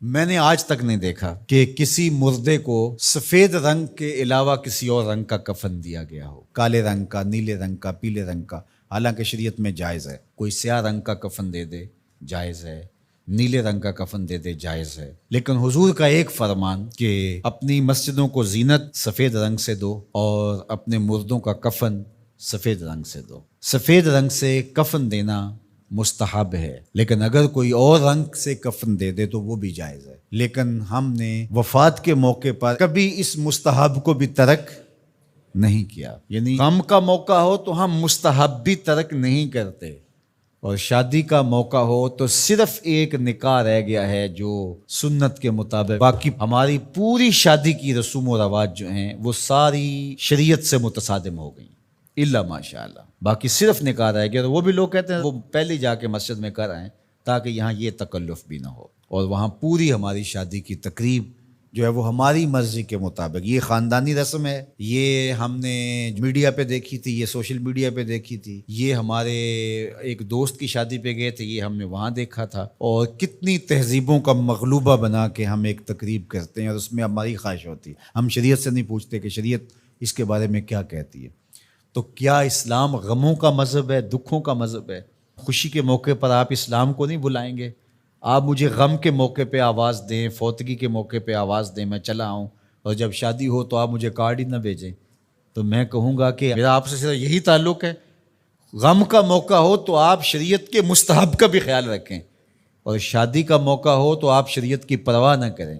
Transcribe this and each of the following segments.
میں نے آج تک نہیں دیکھا کہ کسی مردے کو سفید رنگ کے علاوہ کسی اور رنگ کا کفن دیا گیا ہو، کالے رنگ کا، نیلے رنگ کا، پیلے رنگ کا۔ حالانکہ شریعت میں جائز ہے، کوئی سیاہ رنگ کا کفن دے دے جائز ہے، نیلے رنگ کا کفن دے دے جائز ہے، لیکن حضور کا ایک فرمان کہ اپنی مسجدوں کو زینت سفید رنگ سے دو اور اپنے مردوں کا کفن سفید رنگ سے دو۔ سفید رنگ سے کفن دینا مستحب ہے، لیکن اگر کوئی اور رنگ سے کفن دے دے تو وہ بھی جائز ہے۔ لیکن ہم نے وفات کے موقع پر کبھی اس مستحب کو بھی ترک نہیں کیا، یعنی غم کا موقع ہو تو ہم مستحب بھی ترک نہیں کرتے، اور شادی کا موقع ہو تو صرف ایک نکاح رہ گیا ہے جو سنت کے مطابق، باقی ہماری پوری شادی کی رسوم و رواج جو ہیں وہ ساری شریعت سے متصادم ہو گئی الا ماشاء اللہ۔ باقی صرف نکاح رہ گیا، تو وہ بھی لوگ کہتے ہیں وہ پہلے جا کے مسجد میں کر آئیں تاکہ یہاں یہ تکلف بھی نہ ہو، اور وہاں پوری ہماری شادی کی تقریب جو ہے وہ ہماری مرضی کے مطابق۔ یہ خاندانی رسم ہے، یہ ہم نے میڈیا پہ دیکھی تھی، یہ سوشل میڈیا پہ دیکھی تھی، یہ ہمارے ایک دوست کی شادی پہ گئے تھے، یہ ہم نے وہاں دیکھا تھا، اور کتنی تہذیبوں کا مغلوبہ بنا کے ہم ایک تقریب کرتے ہیں اور اس میں ہماری خواہش ہوتی ہے۔ ہم شریعت سے نہیں پوچھتے کہ شریعت اس کے بارے میں کیا کہتی ہے۔ تو کیا اسلام غموں کا مذہب ہے، دکھوں کا مذہب ہے؟ خوشی کے موقع پر آپ اسلام کو نہیں بلائیں گے؟ آپ مجھے غم کے موقع پہ آواز دیں، فوتگی کے موقع پہ آواز دیں، میں چلا آؤں، اور جب شادی ہو تو آپ مجھے کارڈ ہی نہ بھیجیں، تو میں کہوں گا کہ میرا آپ سے صرف یہی تعلق ہے۔ غم کا موقع ہو تو آپ شریعت کے مستحب کا بھی خیال رکھیں، اور شادی کا موقع ہو تو آپ شریعت کی پرواہ نہ کریں۔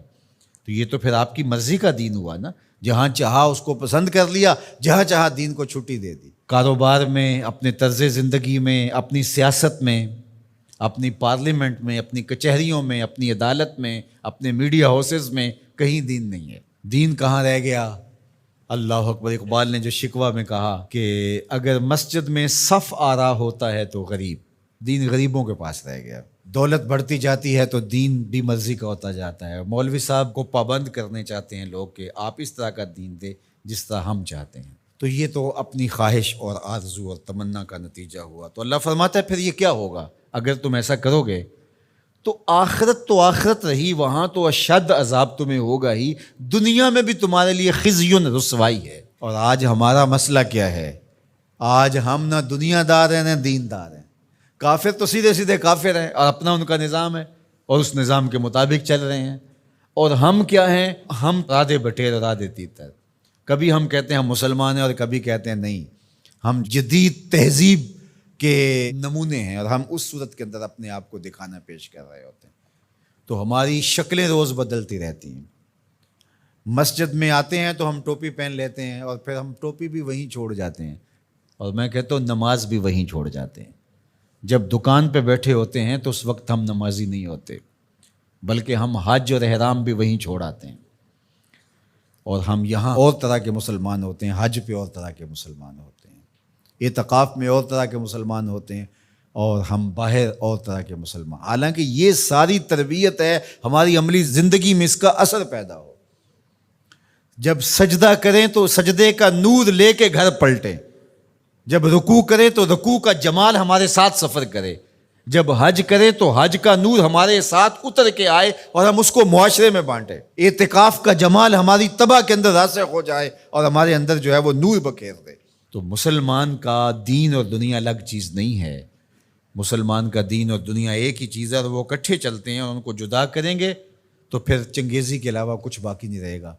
تو یہ تو پھر آپ کی مرضی کا دین ہوا نا، جہاں چاہا اس کو پسند کر لیا، جہاں چاہا دین کو چھٹی دے دی۔ کاروبار میں، اپنے طرز زندگی میں، اپنی سیاست میں، اپنی پارلیمنٹ میں، اپنی کچہریوں میں، اپنی عدالت میں، اپنے میڈیا ہاؤسز میں کہیں دین نہیں ہے۔ دین کہاں رہ گیا؟ اللہ اکبر۔ اقبال نے جو شکوہ میں کہا کہ اگر مسجد میں صف آ رہا ہوتا ہے تو غریب، دین غریبوں کے پاس رہ گیا۔ دولت بڑھتی جاتی ہے تو دین بھی مرضی کا ہوتا جاتا ہے۔ مولوی صاحب کو پابند کرنے چاہتے ہیں لوگ کہ آپ اس طرح کا دین دے جس طرح ہم چاہتے ہیں، تو یہ تو اپنی خواہش اور آرزو اور تمنا کا نتیجہ ہوا۔ تو اللہ فرماتا ہے پھر یہ کیا ہوگا اگر تم ایسا کرو گے تو آخرت رہی، وہاں تو اشد عذاب تمہیں ہوگا ہی، دنیا میں بھی تمہارے لیے خزی رسوائی ہے۔ اور آج ہمارا مسئلہ کیا ہے؟ آج ہم نہ دنیا دار ہیں نہ دین دار ہیں۔ کافر تو سیدھے سیدھے کافر ہیں اور اپنا ان کا نظام ہے اور اس نظام کے مطابق چل رہے ہیں، اور ہم کیا ہیں؟ ہم رادے بٹیر اور رادے تیتر۔ کبھی ہم کہتے ہیں ہم مسلمان ہیں اور کبھی کہتے ہیں نہیں، ہم جدید تہذیب کے نمونے ہیں، اور ہم اس صورت کے اندر اپنے آپ کو دکھانا پیش کر رہے ہوتے ہیں۔ تو ہماری شکلیں روز بدلتی رہتی ہیں۔ مسجد میں آتے ہیں تو ہم ٹوپی پہن لیتے ہیں، اور پھر ہم ٹوپی بھی وہیں چھوڑ جاتے ہیں، اور میں کہتا ہوں نماز بھی وہیں چھوڑ جاتے ہیں۔ جب دکان پہ بیٹھے ہوتے ہیں تو اس وقت ہم نمازی نہیں ہوتے، بلکہ ہم حج اور احرام بھی وہیں چھوڑ آتے ہیں، اور ہم یہاں اور طرح کے مسلمان ہوتے ہیں، حج پہ اور طرح کے مسلمان ہوتے ہیں، اعتکاف میں اور طرح کے مسلمان ہوتے ہیں، اور ہم باہر اور طرح کے مسلمان۔ حالانکہ یہ ساری تربیت ہے ہماری عملی زندگی میں اس کا اثر پیدا ہو۔ جب سجدہ کریں تو سجدے کا نور لے کے گھر پلٹیں، جب رکوع کرے تو رکوع کا جمال ہمارے ساتھ سفر کرے، جب حج کرے تو حج کا نور ہمارے ساتھ اتر کے آئے اور ہم اس کو معاشرے میں بانٹیں، اعتکاف کا جمال ہماری طبع کے اندر راسخ ہو جائے اور ہمارے اندر جو ہے وہ نور بکھیر دے۔ تو مسلمان کا دین اور دنیا الگ چیز نہیں ہے، مسلمان کا دین اور دنیا ایک ہی چیز ہے، اور وہ اکٹھے چلتے ہیں، اور ان کو جدا کریں گے تو پھر چنگیزی کے علاوہ کچھ باقی نہیں رہے گا۔